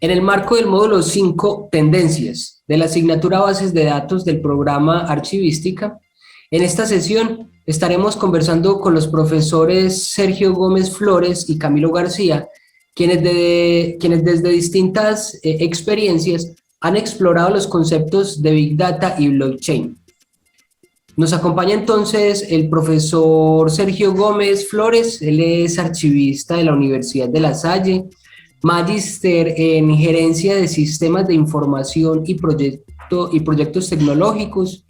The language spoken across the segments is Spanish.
En el marco del módulo 5, Tendencias, de la asignatura Bases de Datos del programa Archivística, en esta sesión estaremos conversando con los profesores Sergio Gómez Flores y Camilo García, quienes desde distintas experiencias han explorado los conceptos de Big Data y Blockchain. Nos acompaña entonces el profesor Sergio Gómez Flores. Él es archivista de la Universidad de La Salle, magíster en gerencia de sistemas de información y proyectos tecnológicos.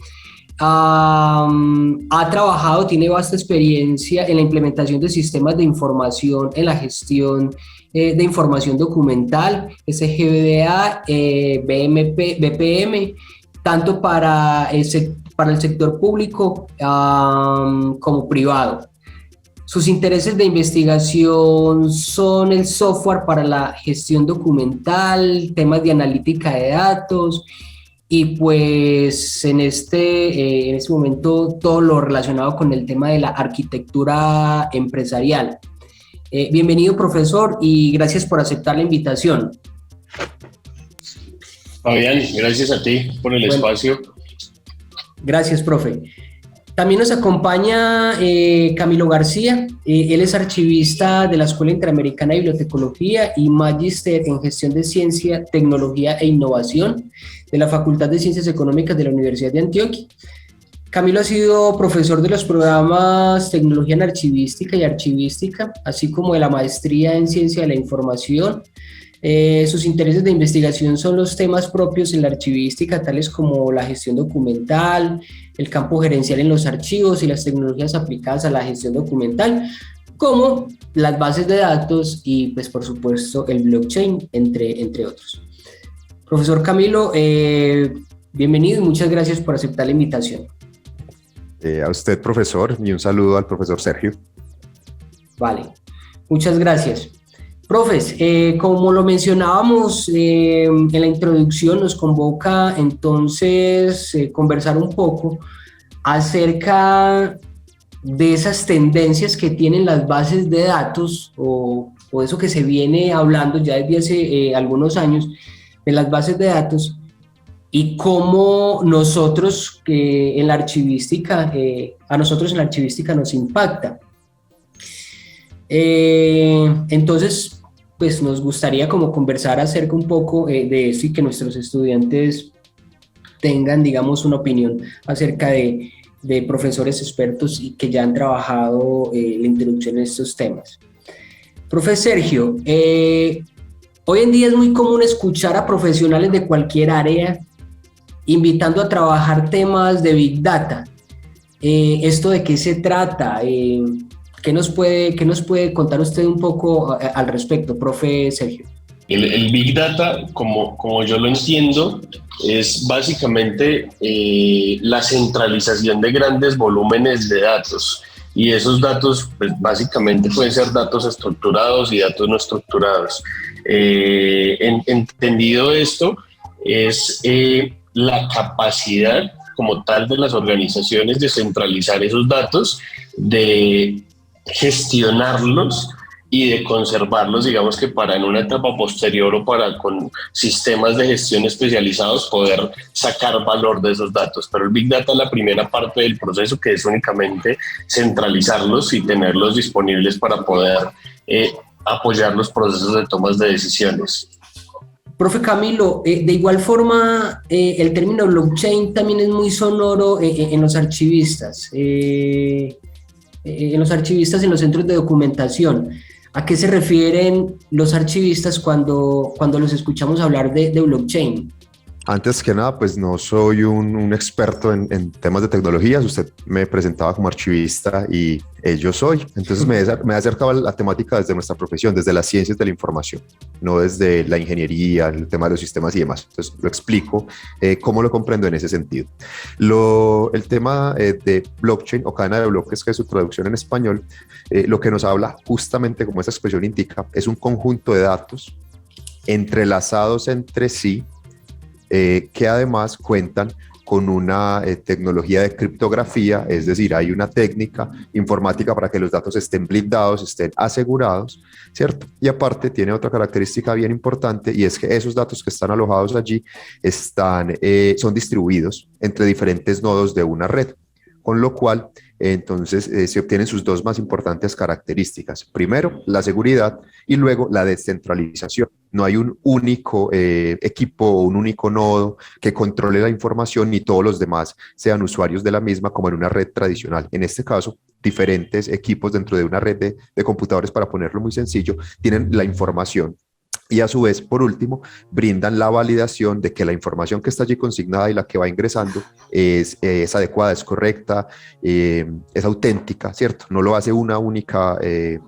Ha trabajado, tiene vasta experiencia en la implementación de sistemas de información, en la gestión de información documental, SGBA, BPM, tanto para el sector público como privado. Sus intereses de investigación son el software para la gestión documental, temas de analítica de datos y pues en este momento todo lo relacionado con el tema de la arquitectura empresarial. Bienvenido, profesor, y gracias por aceptar la invitación. Fabián, gracias a ti por el espacio. Gracias, profe. También nos acompaña Camilo García. Él es archivista de la Escuela Interamericana de Bibliotecología y magíster en Gestión de Ciencia, Tecnología e Innovación de la Facultad de Ciencias Económicas de la Universidad de Antioquia. Camilo ha sido profesor de los programas Tecnología en Archivística y Archivística, así como de la Maestría en Ciencia de la Información. Sus intereses de investigación son los temas propios en la archivística, tales como la gestión documental, el campo gerencial en los archivos y las tecnologías aplicadas a la gestión documental, como las bases de datos y, pues, por supuesto, el blockchain, entre otros. Profesor Camilo, bienvenido y muchas gracias por aceptar la invitación. A usted, profesor, y un saludo al profesor Sergio. Vale, muchas gracias. Profes, como lo mencionábamos en la introducción, nos convoca entonces conversar un poco acerca de esas tendencias que tienen las bases de datos o eso que se viene hablando ya desde hace algunos años de las bases de datos y cómo nosotros en la archivística, a nosotros en la archivística nos impacta. Entonces, pues nos gustaría como conversar acerca un poco de eso y que nuestros estudiantes tengan, digamos, una opinión acerca de profesores expertos y que ya han trabajado la introducción en estos temas. Profe Sergio, hoy en día es muy común escuchar a profesionales de cualquier área invitando a trabajar temas de Big Data. ¿Esto de qué se trata? ¿Qué nos puede contar usted un poco al respecto, profe Sergio? El Big Data, como yo lo entiendo, es básicamente la centralización de grandes volúmenes de datos. Y esos datos, pues, básicamente pueden ser datos estructurados y datos no estructurados. Entendido esto, es la capacidad como tal de las organizaciones de centralizar esos datos, de gestionarlos y de conservarlos, digamos que para en una etapa posterior o para con sistemas de gestión especializados poder sacar valor de esos datos. Pero el Big Data es la primera parte del proceso, que es únicamente centralizarlos y tenerlos disponibles para poder apoyar los procesos de tomas de decisiones. Profe Camilo, de igual forma, el término blockchain también es muy sonoro en los archivistas. En los centros de documentación. ¿A qué se refieren los archivistas cuando los escuchamos hablar de blockchain? Antes que nada, pues no soy un experto en temas de tecnologías. Usted me presentaba como archivista y yo soy. Entonces me he acercado a la temática desde nuestra profesión, desde las ciencias de la información, no desde la ingeniería, el tema de los sistemas y demás. Entonces lo explico cómo lo comprendo en ese sentido. El tema de blockchain o cadena de bloques, que es su traducción en español, lo que nos habla justamente, como esa expresión indica, es un conjunto de datos entrelazados entre sí, que además cuentan con una tecnología de criptografía, es decir, hay una técnica informática para que los datos estén blindados, estén asegurados, ¿cierto? Y aparte tiene otra característica bien importante, y es que esos datos que están alojados allí son distribuidos entre diferentes nodos de una red, con lo cual entonces se obtienen sus dos más importantes características. Primero, la seguridad, y luego la descentralización. No hay un único equipo o un único nodo que controle la información y todos los demás sean usuarios de la misma como en una red tradicional. En este caso, diferentes equipos dentro de una red de computadores, para ponerlo muy sencillo, tienen la información. Y a su vez, por último, brindan la validación de que la información que está allí consignada y la que va ingresando es adecuada, es correcta, es auténtica, ¿cierto? No lo hace una única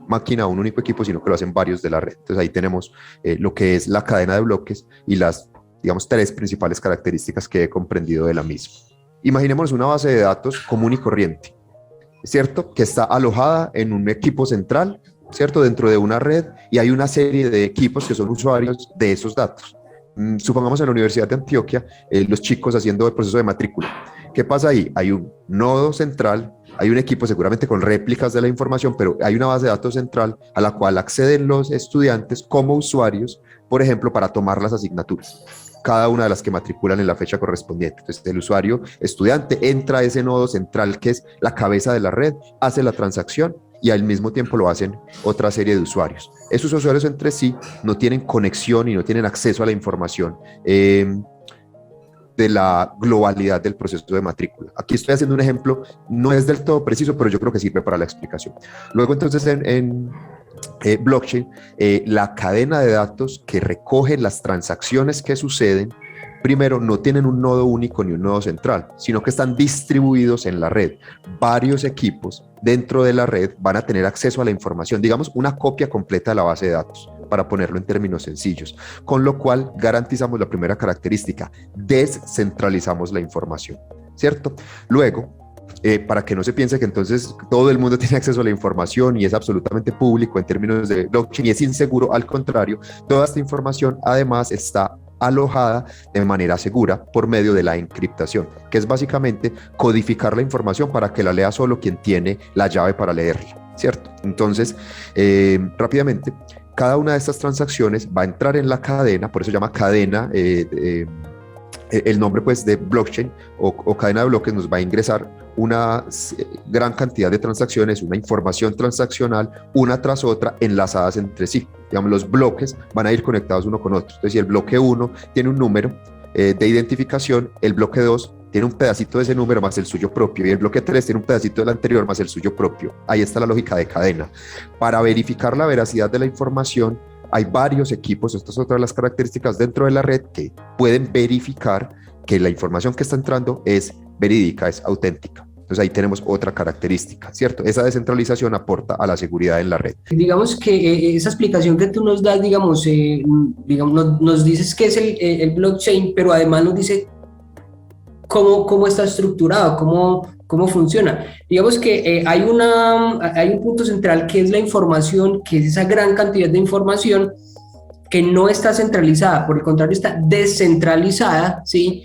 máquina o un único equipo, sino que lo hacen varios de la red. Entonces ahí tenemos lo que es la cadena de bloques y las, digamos, tres principales características que he comprendido de la misma. Imaginemos una base de datos común y corriente, ¿cierto? Que está alojada en un equipo central, ¿cierto? Dentro de una red, y hay una serie de equipos que son usuarios de esos datos. Supongamos en la Universidad de Antioquia, los chicos haciendo el proceso de matrícula. ¿Qué pasa ahí? Hay un nodo central, hay un equipo seguramente con réplicas de la información, pero hay una base de datos central a la cual acceden los estudiantes como usuarios, por ejemplo, para tomar las asignaturas, cada una de las que matriculan en la fecha correspondiente. Entonces, el usuario estudiante entra a ese nodo central, que es la cabeza de la red, hace la transacción, y al mismo tiempo lo hacen otra serie de usuarios. Esos usuarios entre sí no tienen conexión y no tienen acceso a la información de la globalidad del proceso de matrícula. Aquí estoy haciendo un ejemplo, no es del todo preciso, pero yo creo que sirve para la explicación. Luego, entonces, en blockchain, la cadena de datos que recoge las transacciones que suceden, primero, no tienen un nodo único ni un nodo central, sino que están distribuidos en la red. Varios equipos dentro de la red van a tener acceso a la información, digamos una copia completa de la base de datos, para ponerlo en términos sencillos, con lo cual garantizamos la primera característica: descentralizamos la información, ¿cierto? Luego, para que no se piense que entonces todo el mundo tiene acceso a la información y es absolutamente público en términos de blockchain y es inseguro, al contrario, toda esta información además está alojada de manera segura por medio de la encriptación, que es básicamente codificar la información para que la lea solo quien tiene la llave para leerla, ¿cierto? Entonces, rápidamente, cada una de estas transacciones va a entrar en la cadena, por eso se llama cadena, el nombre pues de blockchain o cadena de bloques nos va a ingresar una gran cantidad de transacciones, una información transaccional, una tras otra, enlazadas entre sí. Digamos, los bloques van a ir conectados uno con otro. Entonces, si el bloque 1 tiene un número de identificación, el bloque 2 tiene un pedacito de ese número más el suyo propio, y el bloque 3 tiene un pedacito del anterior más el suyo propio. Ahí está la lógica de cadena. Para verificar la veracidad de la información, hay varios equipos, estas son otras de las características dentro de la red, que pueden verificar que la información que está entrando es verídica, es auténtica. Entonces ahí tenemos otra característica, ¿cierto? Esa descentralización aporta a la seguridad en la red. Digamos que esa explicación que tú nos das, digamos, nos dices que es el blockchain, pero además nos dice cómo está estructurado, cómo funciona. Digamos que hay un punto central que es la información, que es esa gran cantidad de información que no está centralizada, por el contrario está descentralizada, ¿sí?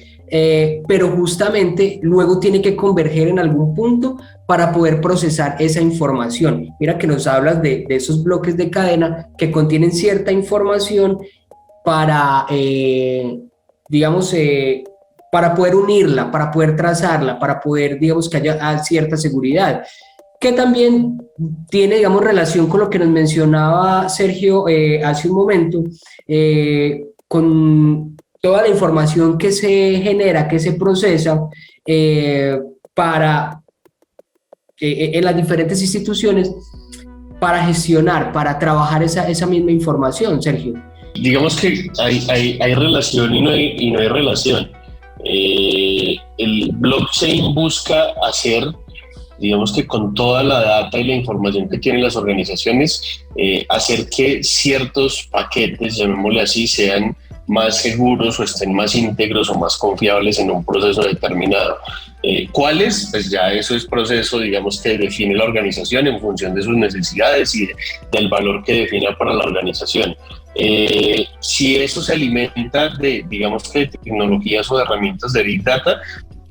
Pero justamente luego tiene que converger en algún punto para poder procesar esa información. Mira que nos hablas de esos bloques de cadena que contienen cierta información para, digamos, para poder unirla, para poder trazarla, para poder, digamos, que haya cierta seguridad, que también tiene, digamos, relación con lo que nos mencionaba Sergio hace un momento, con toda la información que se genera, que se procesa para en las diferentes instituciones para gestionar, para trabajar esa misma información, Sergio. Digamos que hay relación y no hay relación. El blockchain busca hacer, digamos que con toda la data y la información que tienen las organizaciones, hacer que ciertos paquetes, llamémosle así, sean más seguros o estén más íntegros o más confiables en un proceso determinado. ¿Cuáles? Pues ya eso es proceso, digamos, que define la organización en función de sus necesidades y del valor que defina para la organización. Si eso se alimenta de, digamos, que de tecnologías o de herramientas de Big Data,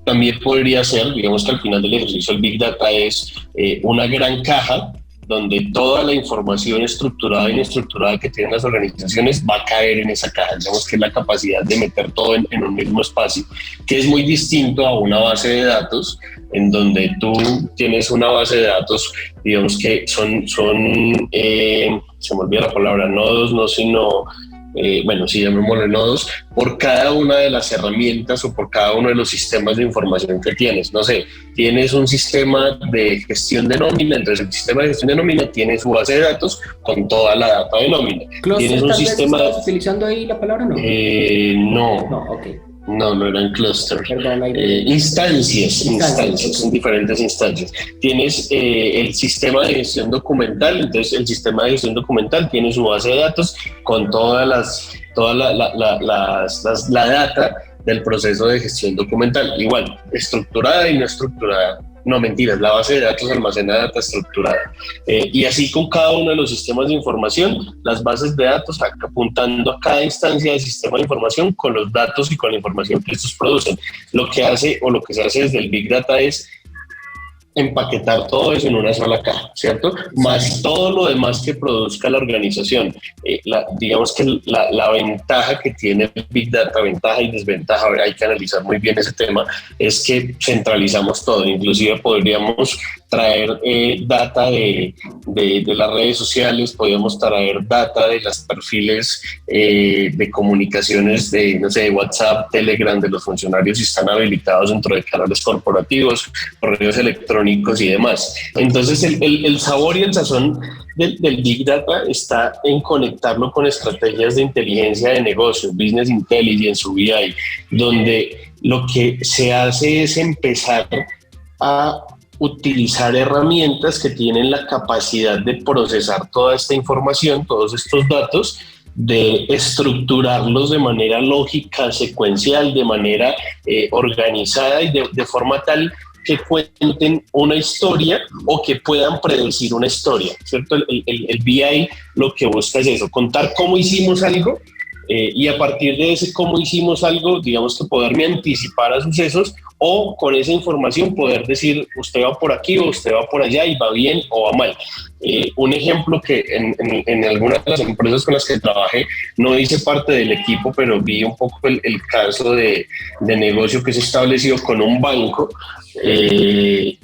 también podría ser, digamos que al final del ejercicio el Big Data es una gran caja donde toda la información estructurada e inestructurada que tienen las organizaciones va a caer en esa caja. Digamos que es la capacidad de meter todo en un mismo espacio, que es muy distinto a una base de datos, en donde tú tienes una base de datos, digamos que son se me olvida la palabra, nodos, no, sino... bueno, sí, llamémosle nodos, por cada una de las herramientas o por cada uno de los sistemas de información que tienes. No sé, tienes un sistema de gestión de nómina, entonces el sistema de gestión de nómina tiene su base de datos con toda la data de nómina. ¿Tienes un sistema? ¿Estás utilizando ahí la palabra no? No, ok. No eran cluster. Perdón, instancias, son diferentes instancias. Tienes el sistema de gestión documental, entonces el sistema de gestión documental tiene su base de datos con toda la data del proceso de gestión documental, igual, estructurada y no estructurada. No, mentiras, la base de datos almacena data estructurada. Y así con cada uno de los sistemas de información, las bases de datos apuntando a cada instancia del sistema de información con los datos y con la información que estos producen. Lo que se hace desde el Big Data es empaquetar todo eso en una sola caja, ¿cierto? Más todo lo demás que produzca la organización. Digamos que la ventaja que tiene el Big Data, ventaja y desventaja, hay que analizar muy bien ese tema, es que centralizamos todo. Inclusive podríamos traer data de las redes sociales, podríamos traer data de los perfiles de comunicaciones de, no sé, de WhatsApp, Telegram, de los funcionarios si están habilitados dentro de canales corporativos, correos electrónicos y demás. Entonces el sabor y el sazón del Big Data está en conectarlo con estrategias de inteligencia de negocio, Business Intelligence, BI, donde lo que se hace es empezar a utilizar herramientas que tienen la capacidad de procesar toda esta información, todos estos datos, de estructurarlos de manera lógica, secuencial, de manera organizada y de forma tal que cuenten una historia o que puedan predecir una historia, ¿cierto? El BI lo que busca es eso, contar cómo hicimos algo y a partir de ese cómo hicimos algo, digamos que poderme anticipar a sucesos o con esa información poder decir usted va por aquí o usted va por allá y va bien o va mal. Un ejemplo que en algunas de las empresas con las que trabajé no hice parte del equipo, pero vi un poco el caso de negocio que se estableció con un banco.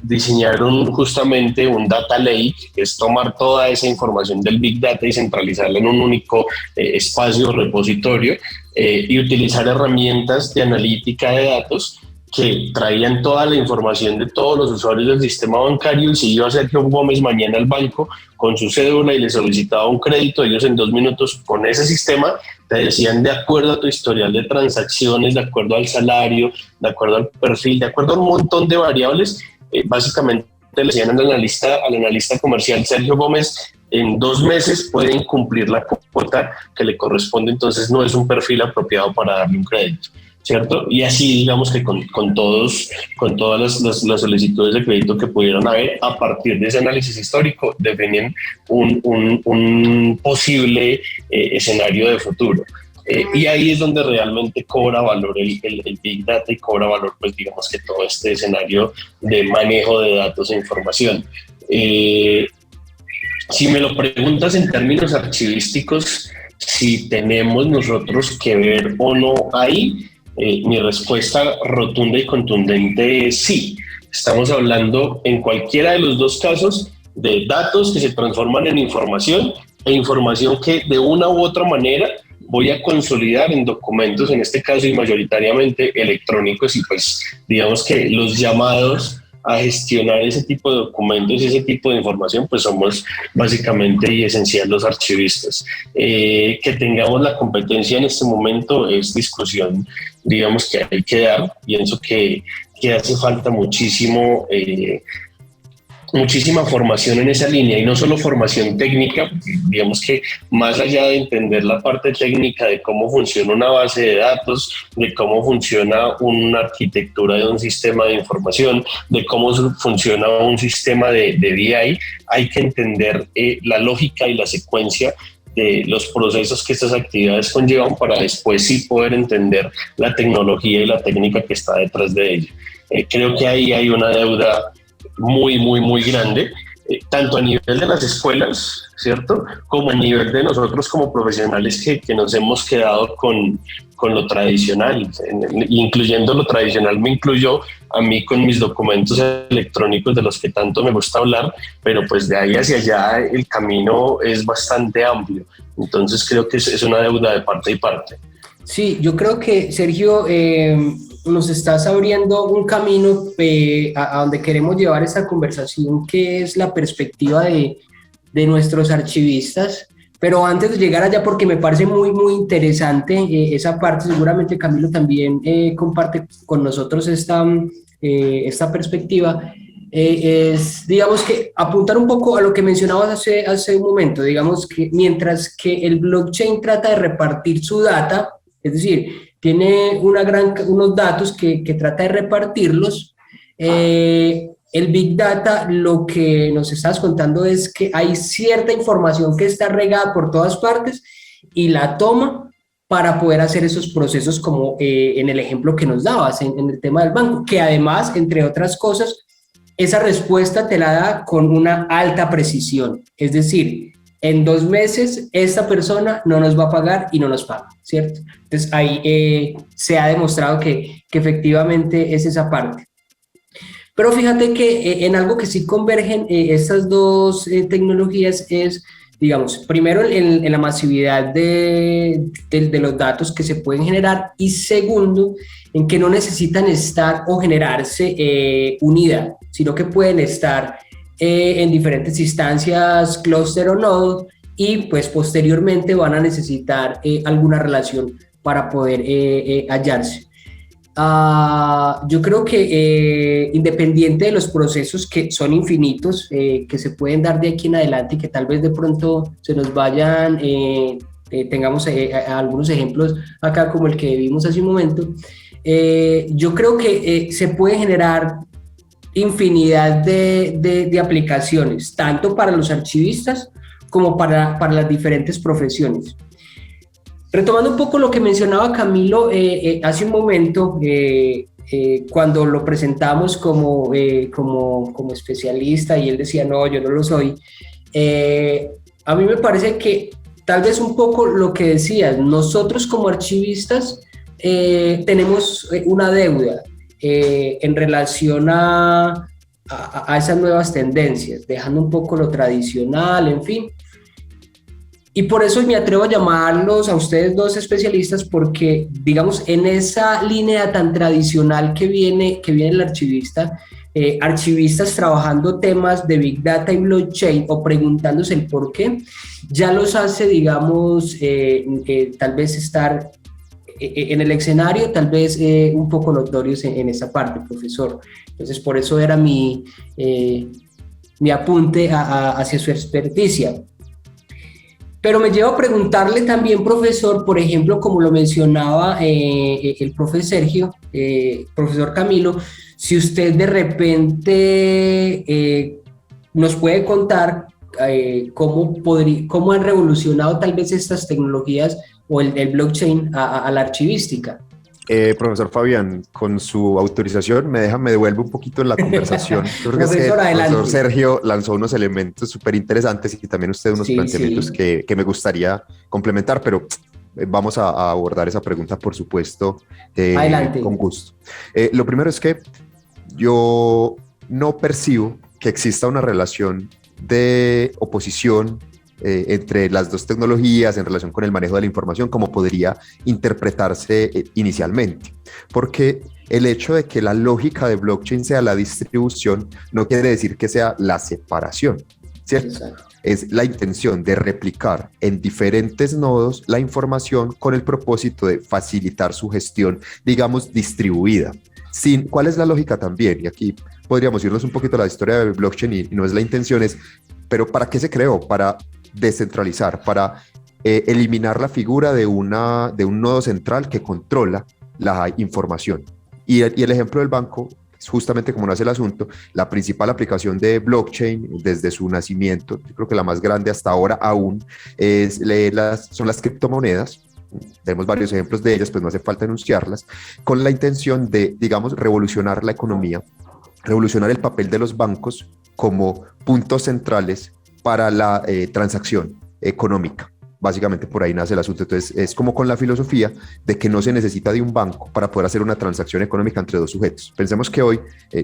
Diseñaron justamente un data lake, que es tomar toda esa información del Big Data y centralizarla en un único espacio repositorio y utilizar herramientas de analítica de datos que traían toda la información de todos los usuarios del sistema bancario, y si iba Sergio Gómez mañana al banco con su cédula y le solicitaba un crédito, ellos en 2 minutos con ese sistema te decían de acuerdo a tu historial de transacciones, de acuerdo al salario, de acuerdo al perfil, de acuerdo a un montón de variables, básicamente le decían al analista comercial Sergio Gómez, en 2 meses pueden cumplir la cuota que le corresponde, entonces no es un perfil apropiado para darle un crédito, ¿cierto? Y así digamos que con todas las solicitudes de crédito que pudieran haber, a partir de ese análisis histórico definen un posible escenario de futuro. Y ahí es donde realmente cobra valor el Big Data y cobra valor, pues digamos que todo este escenario de manejo de datos e información. Si me lo preguntas en términos archivísticos, si tenemos nosotros que ver o no ahí, mi respuesta rotunda y contundente es sí. Estamos hablando en cualquiera de los 2 casos de datos que se transforman en información e información que de una u otra manera voy a consolidar en documentos, en este caso y mayoritariamente electrónicos, y pues digamos que los llamados a gestionar ese tipo de documentos y ese tipo de información, pues somos básicamente y esencial los archivistas. Que tengamos la competencia en este momento es discusión, digamos, que hay que dar. Pienso que hace falta muchísima formación en esa línea, y no solo formación técnica, digamos que más allá de entender la parte técnica de cómo funciona una base de datos, de cómo funciona una arquitectura de un sistema de información, de cómo funciona un sistema de BI, hay que entender la lógica y la secuencia los procesos que estas actividades conllevan para después sí poder entender la tecnología y la técnica que está detrás de ella. Creo que ahí hay una deuda muy, muy, muy grande, tanto a nivel de las escuelas, ¿cierto? Como a nivel de nosotros como profesionales que nos hemos quedado con lo tradicional, incluyendo lo tradicional, me incluyo a mí con mis documentos electrónicos de los que tanto me gusta hablar, pero pues de ahí hacia allá el camino es bastante amplio, entonces creo que es una deuda de parte y parte. Sí, yo creo que Sergio, nos estás abriendo un camino a donde queremos llevar esta conversación, que es la perspectiva de nuestros archivistas. Pero antes de llegar allá, porque me parece muy, muy interesante esa parte, seguramente Camilo también comparte con nosotros esta perspectiva, es, digamos, que apuntar un poco a lo que mencionabas hace un momento, digamos que mientras que el blockchain trata de repartir su data, es decir, tiene unos datos que trata de repartirlos, el Big Data lo que nos estás contando es que hay cierta información que está regada por todas partes y la toma para poder hacer esos procesos como en el ejemplo que nos dabas, en el tema del banco, que además, entre otras cosas, esa respuesta te la da con una alta precisión. Es decir, en 2 meses esta persona no nos va a pagar y no nos paga, ¿cierto? Entonces ahí se ha demostrado que efectivamente es esa parte. Pero fíjate que en algo que sí convergen estas dos tecnologías es, digamos, primero en la masividad de los datos que se pueden generar, y segundo, en que no necesitan estar o generarse unidad, sino que pueden estar en diferentes instancias, clúster o nodo, y pues posteriormente van a necesitar alguna relación para poder hallarse. Yo creo que independiente de los procesos que son infinitos, que se pueden dar de aquí en adelante y que tal vez de pronto se nos vayan, tengamos algunos ejemplos acá como el que vimos hace un momento, yo creo que se puede generar infinidad de aplicaciones, tanto para los archivistas como para las diferentes profesiones. Retomando un poco lo que mencionaba Camilo hace un momento, cuando lo presentamos como especialista y él decía, no, yo no lo soy, a mí me parece que tal vez un poco lo que decías, nosotros como archivistas tenemos una deuda en relación a esas nuevas tendencias, dejando un poco lo tradicional, en fin. Y por eso me atrevo a llamarlos a ustedes dos especialistas, porque, digamos, en esa línea tan tradicional que viene el archivista, archivistas trabajando temas de Big Data y blockchain o preguntándose el por qué, ya los hace, digamos, tal vez estar en el escenario, tal vez un poco notorios en esa parte, profesor. Entonces, por eso era mi apunte hacia su experticia. Pero me llevo a preguntarle también, profesor, por ejemplo, como lo mencionaba el profe Sergio, profesor Camilo, si usted de repente nos puede contar cómo han revolucionado tal vez estas tecnologías o el blockchain a la archivística. Profesor Fabián, con su autorización, me devuelve un poquito en la conversación. Yo creo que el profesor Sergio lanzó unos elementos súper interesantes y también usted unos planteamientos que me gustaría complementar, pero vamos a abordar esa pregunta, por supuesto, con gusto. Lo primero es que yo no percibo que exista una relación de oposición entre las dos tecnologías en relación con el manejo de la información, como podría interpretarse inicialmente, porque el hecho de que la lógica de blockchain sea la distribución no quiere decir que sea la separación, ¿cierto? Exacto. Es la intención de replicar en diferentes nodos la información con el propósito de facilitar su gestión, digamos, distribuida. ¿Cuál es la lógica también? Y aquí podríamos irnos un poquito a la historia de blockchain y no es la intención, pero ¿para qué se creó? Para descentralizar, para eliminar la figura de un nodo central que controla la información. Y el ejemplo del banco justamente como nace el asunto, la principal aplicación de blockchain desde su nacimiento, yo creo que la más grande hasta ahora aún, son las criptomonedas. Tenemos varios ejemplos de ellas, pues no hace falta enunciarlas, con la intención de, digamos, revolucionar la economía, revolucionar el papel de los bancos como puntos centrales para la transacción económica. Básicamente por ahí nace el asunto. Entonces es como con la filosofía de que no se necesita de un banco para poder hacer una transacción económica entre dos sujetos. Pensemos que hoy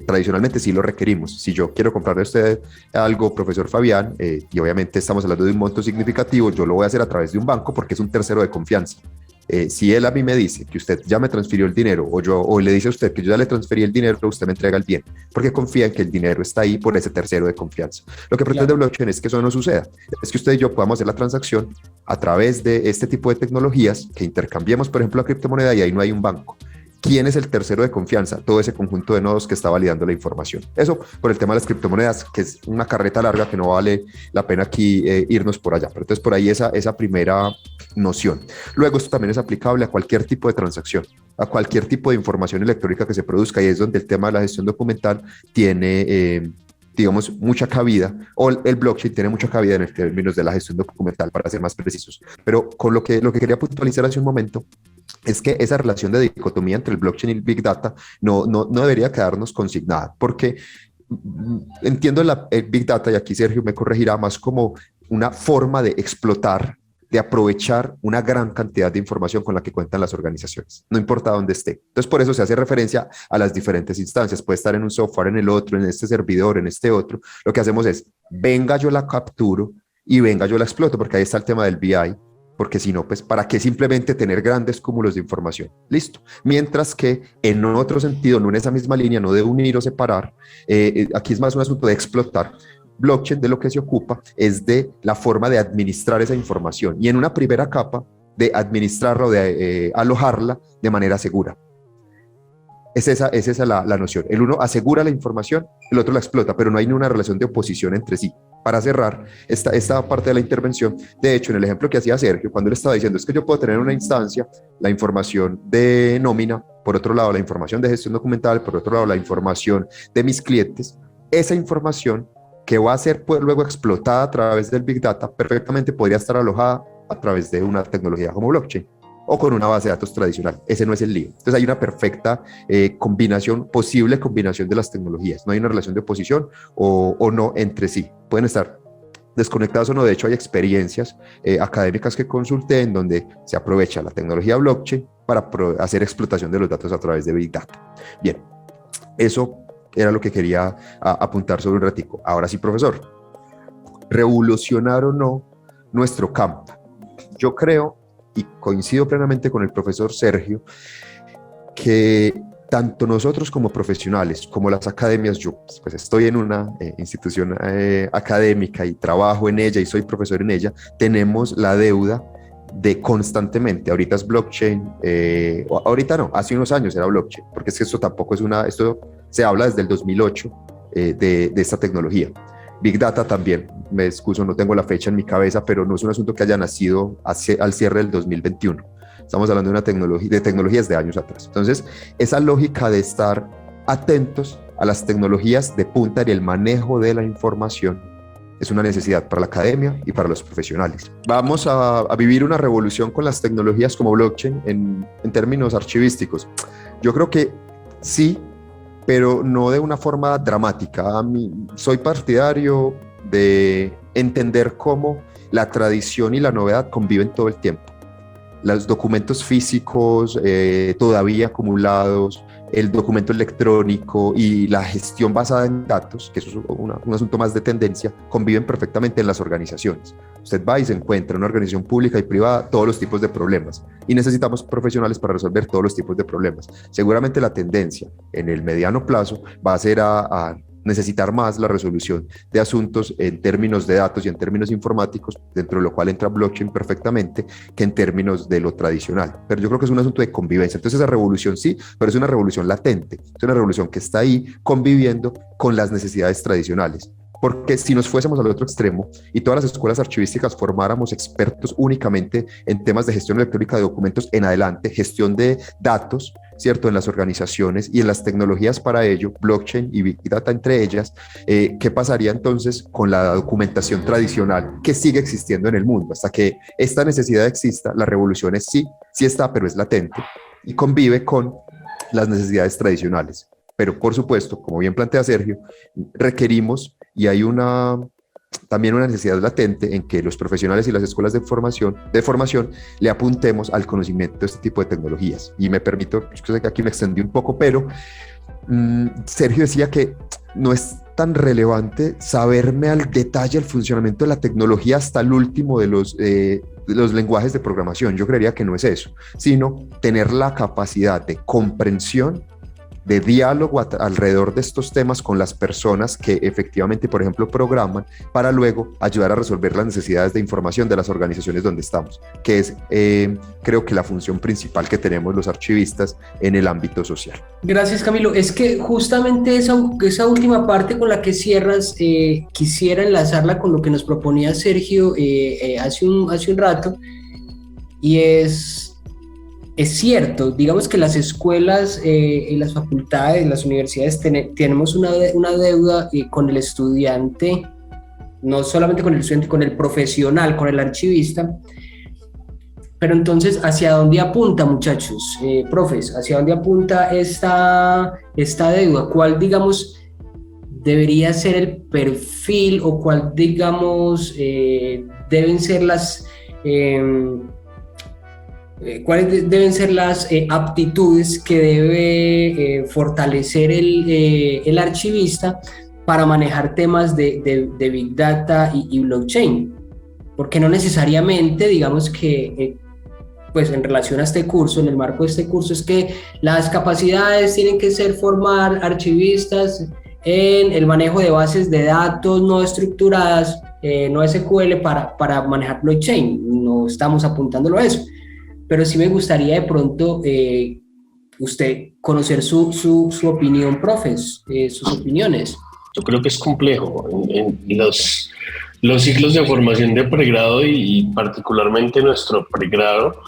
tradicionalmente sí lo requerimos. Si yo quiero comprarle a usted algo, profesor Fabián, y obviamente estamos hablando de un monto significativo, yo lo voy a hacer a través de un banco porque es un tercero de confianza. Si él a mí me dice que usted ya me transfirió el dinero o le dice a usted que yo ya le transferí el dinero, usted me entrega el bien, porque confía en que el dinero está ahí por ese tercero de confianza. Lo que pretende blockchain es que eso no suceda, es que usted y yo podamos hacer la transacción a través de este tipo de tecnologías, que intercambiemos, por ejemplo, la criptomoneda y ahí no hay un banco. ¿Quién es el tercero de confianza? Todo ese conjunto de nodos que está validando la información. Eso por el tema de las criptomonedas, que es una carreta larga que no vale la pena aquí irnos por allá. Pero entonces por ahí esa primera noción. Luego esto también es aplicable a cualquier tipo de transacción, a cualquier tipo de información electrónica que se produzca, y es donde el tema de la gestión documental tiene digamos, mucha cabida, o el blockchain tiene mucha cabida en términos de la gestión documental, para ser más precisos. Pero con lo que quería puntualizar hace un momento es que esa relación de dicotomía entre el blockchain y el Big Data no debería quedarnos consignada, porque entiendo el Big Data, y aquí Sergio me corregirá, más como una forma de explotar, de aprovechar una gran cantidad de información con la que cuentan las organizaciones, no importa dónde esté. Entonces, por eso se hace referencia a las diferentes instancias. Puede estar en un software, en el otro, en este servidor, en este otro. Lo que hacemos es, venga, yo la capturo y venga, yo la exploto, porque ahí está el tema del BI, porque si no, pues, ¿para qué simplemente tener grandes cúmulos de información? Listo. Mientras que en otro sentido, no en esa misma línea, no de unir o separar, aquí es más un asunto de explotar. Blockchain de lo que se ocupa es de la forma de administrar esa información, y en una primera capa de administrarla o de alojarla de manera segura. Es esa la noción. El uno asegura la información, el otro la explota, pero no hay ninguna relación de oposición entre sí. Para cerrar esta parte de la intervención, de hecho, en el ejemplo que hacía Sergio, cuando él estaba diciendo, es que yo puedo tener en una instancia la información de nómina, por otro lado la información de gestión documental, por otro lado la información de mis clientes, esa información que va a ser pues, luego explotada a través del Big Data, perfectamente podría estar alojada a través de una tecnología como blockchain o con una base de datos tradicional. Ese no es el lío. Entonces hay una perfecta posible combinación de las tecnologías. No hay una relación de oposición o no entre sí. Pueden estar desconectadas o no. De hecho, hay experiencias académicas que consulté en donde se aprovecha la tecnología blockchain para hacer explotación de los datos a través de Big Data. Bien, eso era lo que quería apuntar sobre un ratico. Ahora sí, profesor, ¿revolucionar o no nuestro campo? Yo creo, y coincido plenamente con el profesor Sergio, que tanto nosotros como profesionales, como las academias, yo pues estoy en una institución académica y trabajo en ella y soy profesor en ella, tenemos la deuda de constantemente, ahorita es blockchain, ahorita no, hace unos años era blockchain, porque es que esto tampoco es esto se habla desde el 2008 de esta tecnología. Big Data también, me excuso, no tengo la fecha en mi cabeza, pero no es un asunto que haya nacido al cierre del 2021. Estamos hablando de tecnologías de años atrás. Entonces, esa lógica de estar atentos a las tecnologías de punta y el manejo de la información es una necesidad para la academia y para los profesionales. Vamos a vivir una revolución con las tecnologías como blockchain en términos archivísticos. Yo creo que sí, pero no de una forma dramática. Soy partidario de entender cómo la tradición y la novedad conviven todo el tiempo. Los documentos físicos todavía acumulados, el documento electrónico y la gestión basada en datos, que eso es un asunto más de tendencia, conviven perfectamente en las organizaciones. Usted va y se encuentra en una organización pública y privada todos los tipos de problemas, y necesitamos profesionales para resolver todos los tipos de problemas. Seguramente la tendencia en el mediano plazo va a ser a necesitar más la resolución de asuntos en términos de datos y en términos informáticos, dentro de lo cual entra blockchain perfectamente, que en términos de lo tradicional. Pero yo creo que es un asunto de convivencia. Entonces esa revolución sí, pero es una revolución latente, es una revolución que está ahí conviviendo con las necesidades tradicionales. Porque si nos fuésemos al otro extremo y todas las escuelas archivísticas formáramos expertos únicamente en temas de gestión electrónica de documentos en adelante, gestión de datos, ¿cierto?, en las organizaciones y en las tecnologías para ello, blockchain y Big Data entre ellas, ¿qué pasaría entonces con la documentación tradicional que sigue existiendo en el mundo? Hasta que esta necesidad exista, la revolución es sí está, pero es latente y convive con las necesidades tradicionales. Pero por supuesto, como bien plantea Sergio, requerimos, y hay también una necesidad latente en que los profesionales y las escuelas de formación le apuntemos al conocimiento de este tipo de tecnologías. Y me permito, yo sé que aquí me extendí un poco, pero Sergio decía que no es tan relevante saberme al detalle el funcionamiento de la tecnología hasta el último de los lenguajes de programación. Yo creería que no es eso, sino tener la capacidad de comprensión, de diálogo alrededor de estos temas con las personas que efectivamente, por ejemplo, programan, para luego ayudar a resolver las necesidades de información de las organizaciones donde estamos, que es, creo que la función principal que tenemos los archivistas en el ámbito social. Gracias, Camilo. Es que justamente esa última parte con la que cierras, quisiera enlazarla con lo que nos proponía Sergio hace un rato, y es cierto, digamos que las escuelas, las facultades, las universidades tenemos una deuda con el estudiante, no solamente con el estudiante, con el profesional, con el archivista. Pero entonces, ¿hacia dónde apunta, muchachos? Profes, ¿hacia dónde apunta esta deuda? ¿Cuál, digamos, debería ser el perfil o cuál, digamos, deben ser las... ¿cuáles deben ser las aptitudes que debe fortalecer el archivista para manejar temas de Big Data y blockchain? Porque no necesariamente, digamos que, pues en relación a este curso, en el marco de este curso, es que las capacidades tienen que ser formar archivistas en el manejo de bases de datos no estructuradas, no SQL, para manejar blockchain. No estamos apuntándolo a eso. Pero sí me gustaría de pronto usted conocer su opinión, profes, sus opiniones. Yo creo que es complejo. En los ciclos de formación de pregrado y particularmente nuestro pregrado,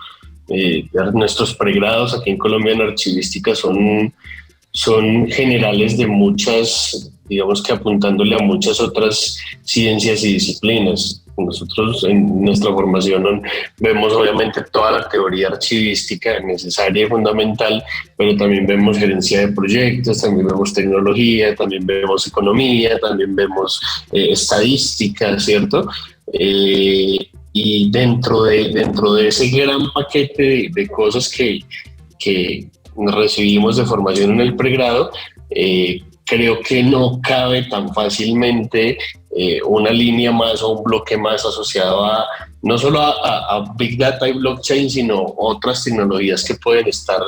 nuestros pregrados aquí en Colombia en archivística son generales de muchas, digamos que apuntándole a muchas otras ciencias y disciplinas. Nosotros en nuestra formación vemos obviamente toda la teoría archivística necesaria y fundamental, pero también vemos gerencia de proyectos, también vemos tecnología, también vemos economía, también vemos estadística, ¿cierto? Y dentro de ese gran paquete de cosas que recibimos de formación en el pregrado, creo que no cabe tan fácilmente una línea más o un bloque más asociado no solo a Big Data y blockchain, sino otras tecnologías que pueden estar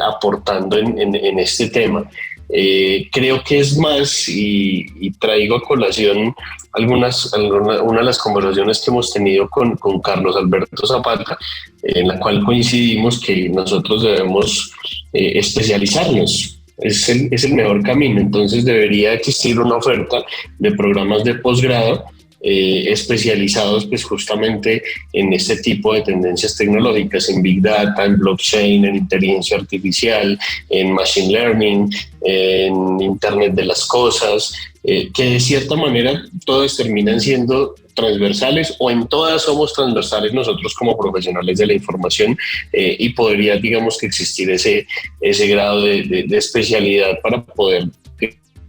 aportando en este tema. Creo que es más, y traigo a colación una de las conversaciones que hemos tenido con Carlos Alberto Zapata, en la cual coincidimos que nosotros debemos especializarnos. Es el mejor camino. Entonces debería existir una oferta de programas de posgrado especializados pues justamente en este tipo de tendencias tecnológicas, en Big Data, en blockchain, en inteligencia artificial, en machine learning, en Internet de las cosas, que de cierta manera todas terminan siendo transversales, o en todas somos transversales nosotros como profesionales de la información, y podría, digamos, que existir ese grado de especialidad para poder,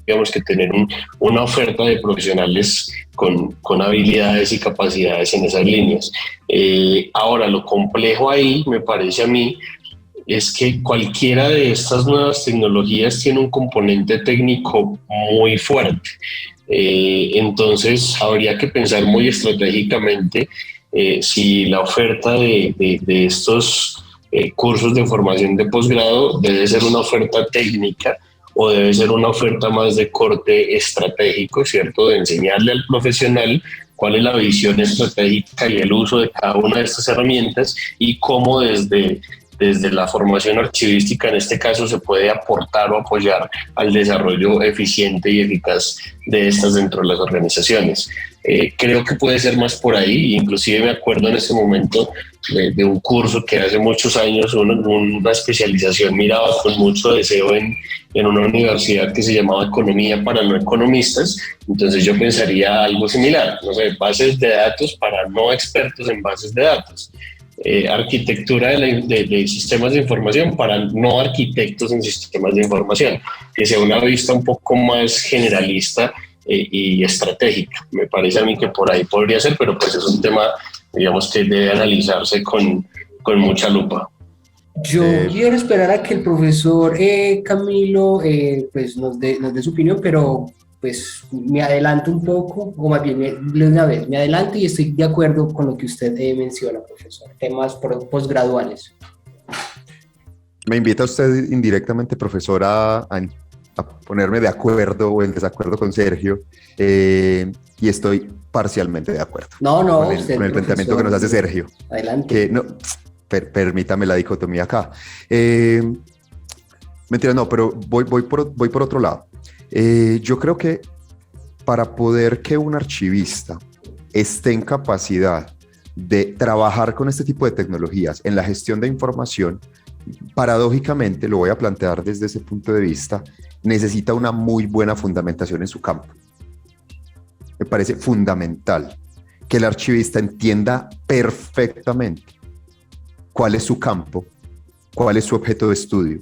digamos, que tener una oferta de profesionales con habilidades y capacidades en esas líneas. Ahora, lo complejo ahí, me parece a mí, es que cualquiera de estas nuevas tecnologías tiene un componente técnico muy fuerte. Entonces habría que pensar muy estratégicamente si la oferta de estos cursos de formación de posgrado debe ser una oferta técnica o debe ser una oferta más de corte estratégico, ¿cierto? De enseñarle al profesional cuál es la visión estratégica y el uso de cada una de estas herramientas y cómo desde la formación archivística, en este caso, se puede aportar o apoyar al desarrollo eficiente y eficaz de estas dentro de las organizaciones. Creo que puede ser más por ahí, inclusive me acuerdo en ese momento de un curso que hace muchos años una especialización miraba con mucho deseo en una universidad que se llamaba Economía para no economistas. Entonces yo pensaría algo similar, no sé, bases de datos para no expertos en bases de datos. Arquitectura de sistemas de información para no arquitectos en sistemas de información, que sea una vista un poco más generalista y estratégica. Me parece a mí que por ahí podría ser, pero pues es un tema, digamos, que debe analizarse con mucha lupa. Yo quiero esperar a que el profesor Camilo pues nos dé su opinión, pero pues me adelanto un poco, o más bien me adelanto y estoy de acuerdo con lo que usted menciona, profesor, temas posgraduales. Me invita usted indirectamente, profesor, a ponerme de acuerdo o en desacuerdo con Sergio, y estoy parcialmente de acuerdo con el planteamiento que nos hace Sergio. Adelante. Que no, permítame la dicotomía acá. Mentira, no, pero voy por otro lado. Yo creo que para poder que un archivista esté en capacidad de trabajar con este tipo de tecnologías en la gestión de información, paradójicamente, lo voy a plantear desde ese punto de vista, necesita una muy buena fundamentación en su campo. Me parece fundamental que el archivista entienda perfectamente cuál es su campo, cuál es su objeto de estudio,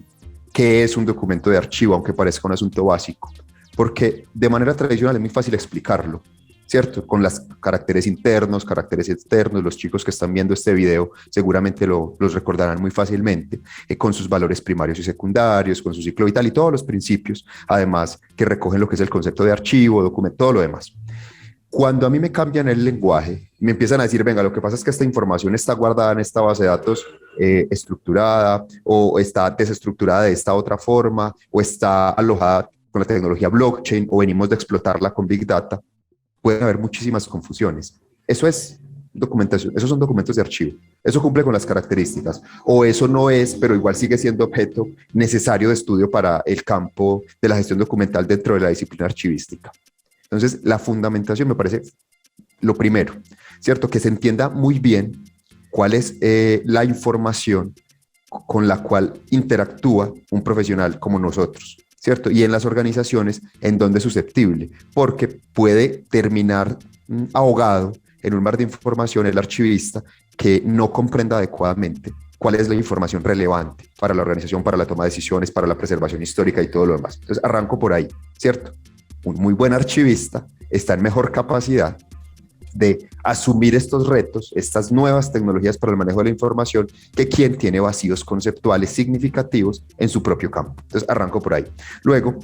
qué es un documento de archivo, aunque parezca un asunto básico, porque de manera tradicional es muy fácil explicarlo, ¿cierto? Con los caracteres internos, caracteres externos, los chicos que están viendo este video seguramente los recordarán muy fácilmente, con sus valores primarios y secundarios, con su ciclo vital y todos los principios, además que recogen lo que es el concepto de archivo, documento, todo lo demás. Cuando a mí me cambian el lenguaje, me empiezan a decir, venga, lo que pasa es que esta información está guardada en esta base de datos estructurada, o está desestructurada de esta otra forma, o está alojada con la tecnología blockchain, o venimos de explotarla con Big Data, puede haber muchísimas confusiones. Eso es documentación, esos son documentos de archivo, eso cumple con las características, o eso no es, pero igual sigue siendo objeto necesario de estudio para el campo de la gestión documental dentro de la disciplina archivística. Entonces, la fundamentación me parece lo primero, ¿cierto? Que se entienda muy bien cuál es la información con la cual interactúa un profesional como nosotros, ¿cierto? Y en las organizaciones en donde es susceptible, porque puede terminar ahogado en un mar de información el archivista que no comprenda adecuadamente cuál es la información relevante para la organización, para la toma de decisiones, para la preservación histórica y todo lo demás. Entonces, arranco por ahí, ¿cierto? Un muy buen archivista está en mejor capacidad de asumir estos retos, estas nuevas tecnologías para el manejo de la información, que quien tiene vacíos conceptuales significativos en su propio campo. Entonces, arranco por ahí. Luego,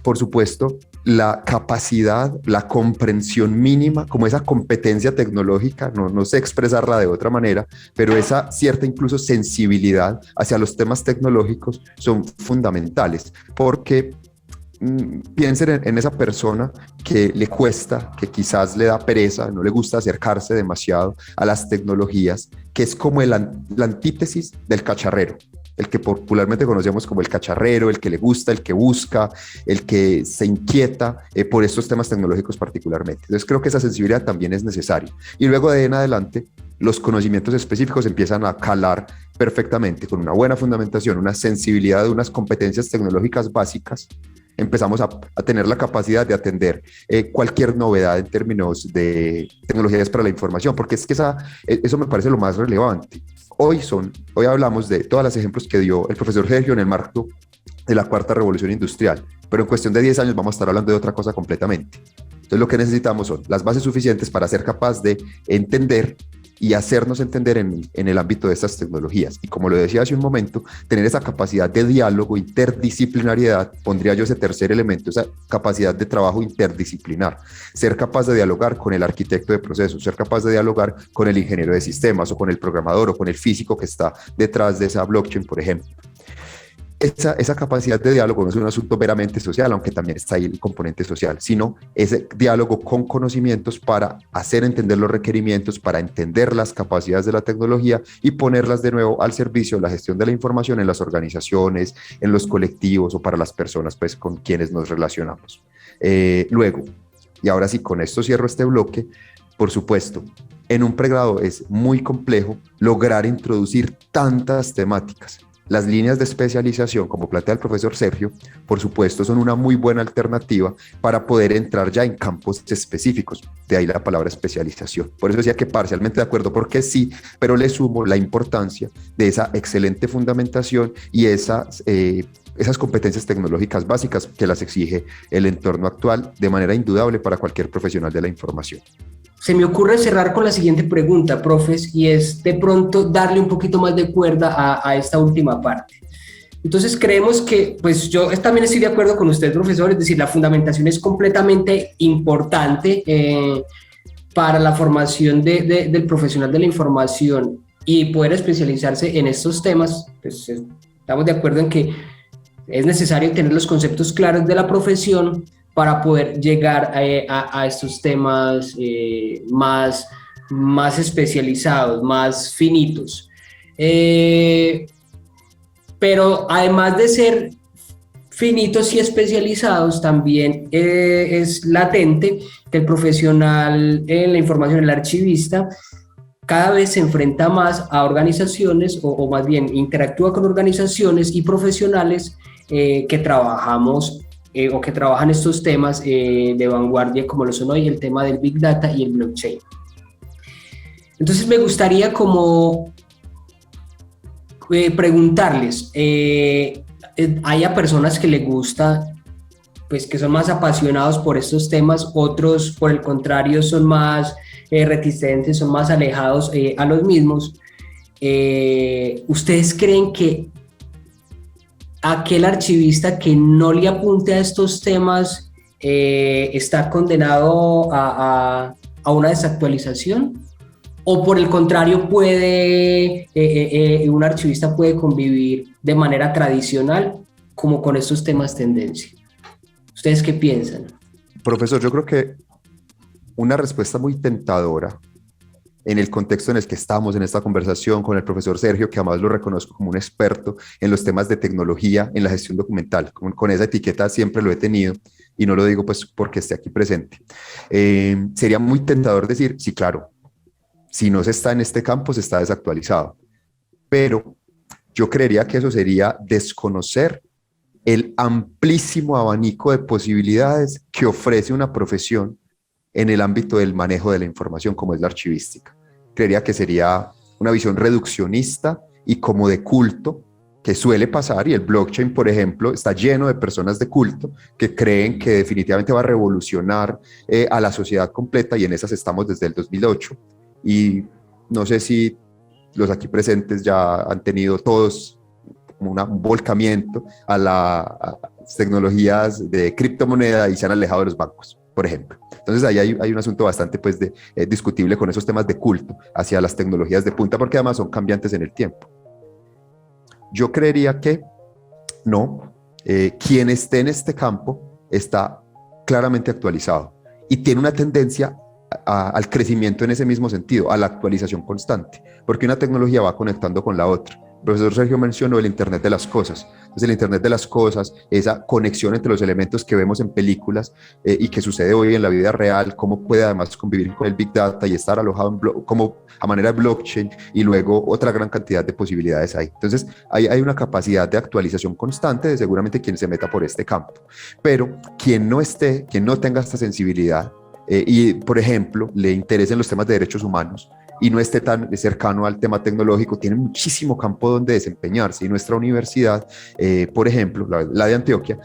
por supuesto, la capacidad, la comprensión mínima, como esa competencia tecnológica, no sé expresarla de otra manera, pero esa cierta incluso sensibilidad hacia los temas tecnológicos son fundamentales, porque piensen en esa persona que le cuesta, que quizás le da pereza, no le gusta acercarse demasiado a las tecnologías, que es como la antítesis del cacharrero, el que popularmente conocemos como el cacharrero, el que le gusta, el que busca, el que se inquieta por estos temas tecnológicos particularmente. Entonces creo que esa sensibilidad también es necesaria. Y luego de ahí en adelante, los conocimientos específicos empiezan a calar perfectamente con una buena fundamentación, una sensibilidad de unas competencias tecnológicas básicas. Empezamos a tener la capacidad de atender cualquier novedad en términos de tecnologías para la información, porque es que eso me parece lo más relevante. Hoy hablamos de todos los ejemplos que dio el profesor Sergio en el marco de la cuarta revolución industrial, pero en cuestión de 10 años vamos a estar hablando de otra cosa completamente. Entonces lo que necesitamos son las bases suficientes para ser capaz de entender y hacernos entender en el ámbito de estas tecnologías. Y como lo decía hace un momento, tener esa capacidad de diálogo, interdisciplinariedad, pondría yo ese tercer elemento, esa capacidad de trabajo interdisciplinar. Ser capaz de dialogar con el arquitecto de procesos, ser capaz de dialogar con el ingeniero de sistemas o con el programador o con el físico que está detrás de esa blockchain, por ejemplo. Esa capacidad de diálogo no es un asunto meramente social, aunque también está ahí el componente social, sino ese diálogo con conocimientos para hacer entender los requerimientos, para entender las capacidades de la tecnología y ponerlas de nuevo al servicio de la gestión de la información en las organizaciones, en los colectivos o para las personas pues, con quienes nos relacionamos. Luego, y ahora sí, con esto cierro este bloque, por supuesto, en un pregrado es muy complejo lograr introducir tantas temáticas. Las líneas de especialización, como plantea el profesor Sergio, por supuesto, son una muy buena alternativa para poder entrar ya en campos específicos. De ahí la palabra especialización. Por eso decía que parcialmente de acuerdo, porque sí, pero le sumo la importancia de esa excelente fundamentación y esas competencias tecnológicas básicas que las exige el entorno actual de manera indudable para cualquier profesional de la información. Se me ocurre cerrar con la siguiente pregunta, profes, y es de pronto darle un poquito más de cuerda a esta última parte. Entonces creemos que, pues yo también estoy de acuerdo con usted, profesor, es decir, la fundamentación es completamente importante para la formación del profesional de la información y poder especializarse en estos temas. Pues estamos de acuerdo en que es necesario tener los conceptos claros de la profesión para poder llegar a estos temas más especializados, más finitos. Pero además de ser finitos y especializados, también es latente que el profesional en la información, el archivista, cada vez se enfrenta más a organizaciones o más bien interactúa con organizaciones y profesionales que trabajamos o que trabajan estos temas de vanguardia como lo son hoy el tema del Big Data y el blockchain. Entonces me gustaría como preguntarles, hay a personas que les gusta, pues que son más apasionados por estos temas, otros por el contrario son más reticentes, son más alejados a los mismos. ¿Ustedes creen que aquel archivista que no le apunte a estos temas está condenado a una desactualización? ¿O por el contrario un archivista puede convivir de manera tradicional como con estos temas tendencia? ¿Ustedes qué piensan? Profesor, yo creo que una respuesta muy tentadora en el contexto en el que estamos en esta conversación con el profesor Sergio, que además lo reconozco como un experto en los temas de tecnología, en la gestión documental. Con esa etiqueta siempre lo he tenido y no lo digo pues porque esté aquí presente. Sería muy tentador decir, sí, claro, si no se está en este campo, se está desactualizado. Pero yo creería que eso sería desconocer el amplísimo abanico de posibilidades que ofrece una profesión en el ámbito del manejo de la información, como es la archivística. Creería que sería una visión reduccionista y como de culto, que suele pasar, y el blockchain, por ejemplo, está lleno de personas de culto que creen que definitivamente va a revolucionar a la sociedad completa, y en esas estamos desde el 2008. Y no sé si los aquí presentes ya han tenido todos un volcamiento a las tecnologías de criptomoneda y se han alejado de los bancos, por ejemplo. Entonces ahí hay un asunto bastante pues, discutible con esos temas de culto hacia las tecnologías de punta, porque además son cambiantes en el tiempo. Yo creería que no, quien esté en este campo está claramente actualizado y tiene una tendencia al crecimiento en ese mismo sentido, a la actualización constante, porque una tecnología va conectando con la otra. El profesor Sergio mencionó el Internet de las cosas. Entonces el Internet de las cosas, esa conexión entre los elementos que vemos en películas y que sucede hoy en la vida real, cómo puede además convivir con el Big Data y estar alojado como a manera de blockchain, y luego otra gran cantidad de posibilidades ahí. Entonces hay una capacidad de actualización constante de seguramente quien se meta por este campo. Pero quien no tenga esta sensibilidad y, por ejemplo, le interesen los temas de derechos humanos y no esté tan cercano al tema tecnológico, tiene muchísimo campo donde desempeñarse. Y nuestra universidad, por ejemplo, la de Antioquia,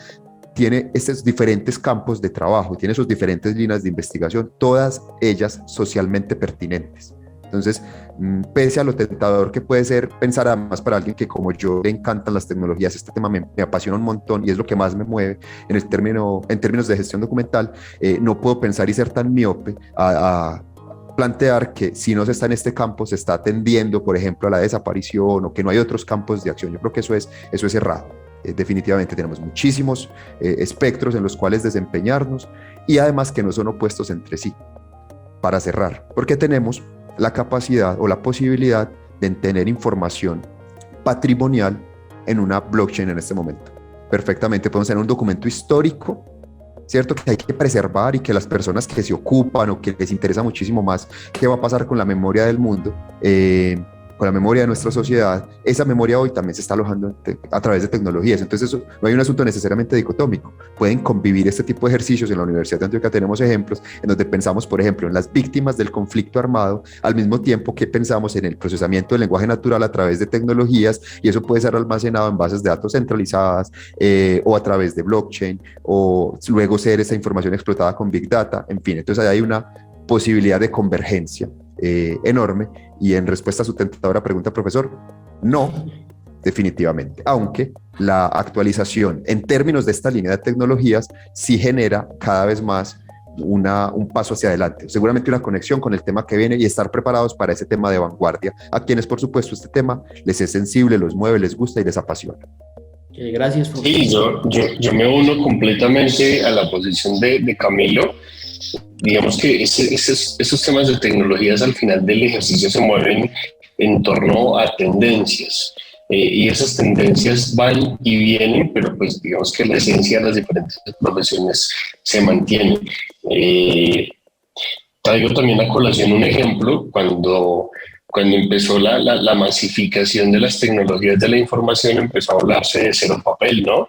tiene estos diferentes campos de trabajo, tiene sus diferentes líneas de investigación, todas ellas socialmente pertinentes. Entonces, pese a lo tentador que puede ser pensar, además para alguien que como yo le encantan las tecnologías, este tema me apasiona un montón y es lo que más me mueve en términos de gestión documental, no puedo pensar y ser tan miope a plantear que si no se está en este campo se está tendiendo, por ejemplo, a la desaparición o que no hay otros campos de acción. Yo creo que eso es errado. Definitivamente tenemos muchísimos espectros en los cuales desempeñarnos y además que no son opuestos entre sí. Para cerrar, porque tenemos la capacidad o la posibilidad de tener información patrimonial en una blockchain en este momento. Perfectamente podemos tener un documento histórico ¿cierto? Que hay que preservar y que las personas que se ocupan o que les interesa muchísimo más qué va a pasar con la memoria del mundo, con la memoria de nuestra sociedad, esa memoria hoy también se está alojando a través de tecnologías. Entonces eso, no hay un asunto necesariamente dicotómico. Pueden convivir este tipo de ejercicios. En la Universidad de Antioquia tenemos ejemplos en donde pensamos, por ejemplo, en las víctimas del conflicto armado, al mismo tiempo que pensamos en el procesamiento del lenguaje natural a través de tecnologías, y eso puede ser almacenado en bases de datos centralizadas o a través de blockchain, o luego ser esa información explotada con Big Data, en fin. Entonces ahí hay una posibilidad de convergencia enorme. Y en respuesta a su tentadora pregunta, profesor, no, definitivamente, aunque la actualización en términos de esta línea de tecnologías sí genera cada vez más un paso hacia adelante, seguramente una conexión con el tema que viene y estar preparados para ese tema de vanguardia, a quienes por supuesto este tema les es sensible, los mueve, les gusta y les apasiona. Gracias, profesor. Sí, yo me uno completamente a la posición de Camilo. Digamos que esos temas de tecnologías al final del ejercicio se mueven en torno a tendencias, y esas tendencias van y vienen, pero pues digamos que la esencia de las diferentes profesiones se mantiene. Traigo también a colación un ejemplo. Cuando empezó la masificación de las tecnologías de la información, empezó a hablarse de cero papel, ¿no?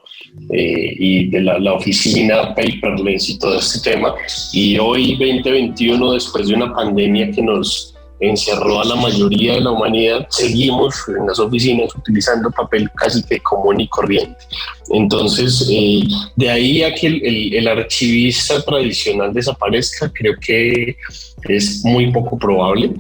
Y de la oficina paperless y todo este tema. Y hoy, 2021, después de una pandemia que nos encerró a la mayoría de la humanidad, seguimos en las oficinas utilizando papel casi que común y corriente. Entonces, de ahí a que el archivista tradicional desaparezca, creo que es muy poco probable.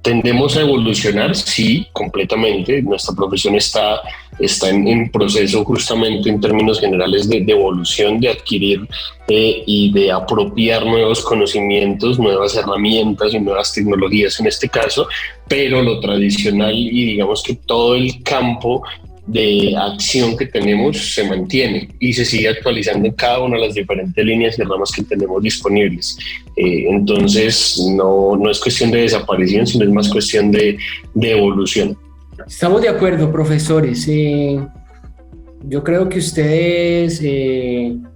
Tendemos a evolucionar, sí, completamente. Nuestra profesión está en proceso justamente en términos generales de evolución, de adquirir y de apropiar nuevos conocimientos, nuevas herramientas y nuevas tecnologías en este caso, pero lo tradicional y digamos que todo el campo de acción que tenemos se mantiene y se sigue actualizando en cada una de las diferentes líneas y ramas que tenemos disponibles. Entonces no es cuestión de desaparición, sino es más cuestión de evolución. Estamos de acuerdo, profesores. Yo creo que ustedes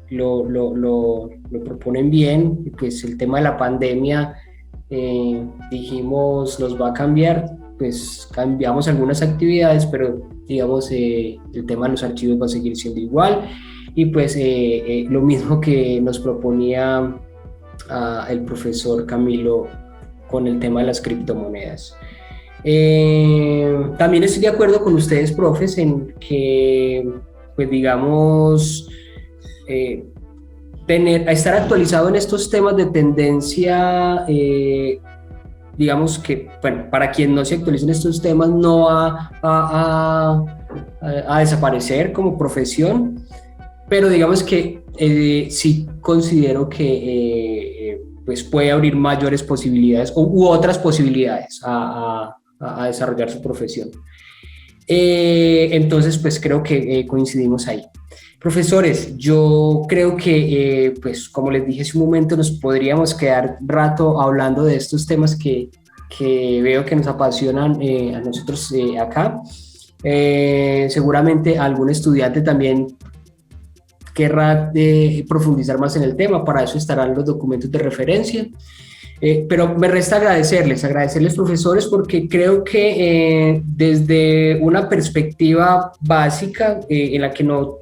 lo proponen bien. Pues el tema de la pandemia, dijimos, nos va a cambiar. Pues cambiamos algunas actividades, pero digamos el tema de los archivos va a seguir siendo igual, y pues lo mismo que nos proponía el profesor Camilo con el tema de las criptomonedas. También estoy de acuerdo con ustedes, profes, en que pues digamos estar actualizado en estos temas de tendencia, digamos que, bueno, para quien no se actualice en estos temas, no va a desaparecer como profesión, pero digamos que sí considero que pues puede abrir mayores posibilidades u otras posibilidades a desarrollar su profesión. Entonces, pues creo que coincidimos ahí. Profesores, yo creo que, pues como les dije hace un momento, nos podríamos quedar rato hablando de estos temas que veo que nos apasionan a nosotros acá. Seguramente algún estudiante también querrá profundizar más en el tema, para eso estarán los documentos de referencia. Pero me resta agradecerles, profesores, porque creo que desde una perspectiva básica en la que no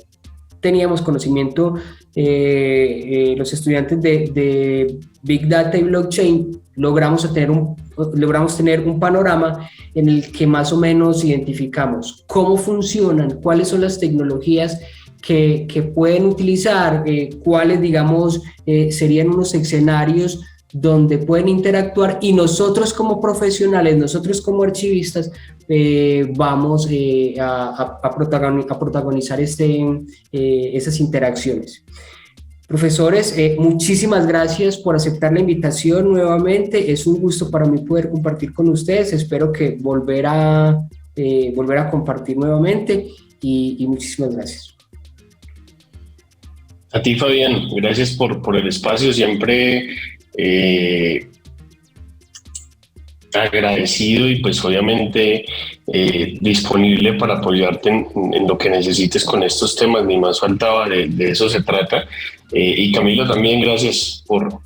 teníamos conocimiento, los estudiantes de Big Data y Blockchain, logramos tener un panorama en el que más o menos identificamos cómo funcionan, cuáles son las tecnologías que pueden utilizar, cuáles, digamos, serían unos escenarios donde pueden interactuar, y nosotros como profesionales, nosotros como archivistas, vamos a protagonizar esas interacciones. Profesores, muchísimas gracias por aceptar la invitación nuevamente. Es un gusto para mí poder compartir con ustedes. Espero que volver a compartir nuevamente, y muchísimas gracias. A ti, Fabián, gracias por el espacio. Siempre agradecido y pues obviamente disponible para apoyarte en lo que necesites con estos temas, ni más faltaba, de eso se trata. Y Camilo, también gracias por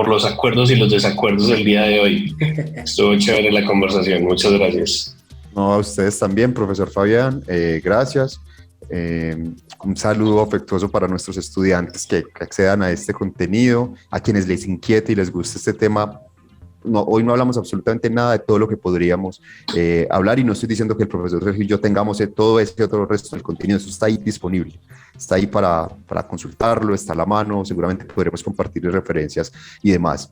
los acuerdos y los desacuerdos del día de hoy. Estuvo chévere la conversación, muchas gracias. No, a ustedes también, profesor Fabián, gracias. Un saludo afectuoso para nuestros estudiantes que accedan a este contenido, a quienes les inquiete y les guste este tema. No, hoy no hablamos absolutamente nada de todo lo que podríamos hablar, y no estoy diciendo que el profesor Sergio y yo tengamos todo ese otro resto del contenido. Eso está ahí disponible, está ahí para consultarlo, está a la mano, seguramente podremos compartir referencias y demás.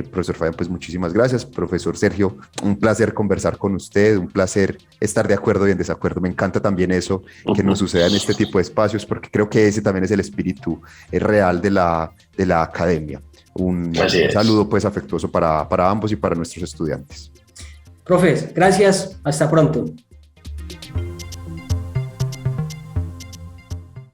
Profesor Fabián, pues muchísimas gracias. Profesor Sergio, un placer conversar con usted, un placer estar de acuerdo y en desacuerdo. Me encanta también eso, que nos suceda en este tipo de espacios, porque creo que ese también es el espíritu real de la academia. Un saludo pues afectuoso para ambos y para nuestros estudiantes. Profes, gracias, hasta pronto.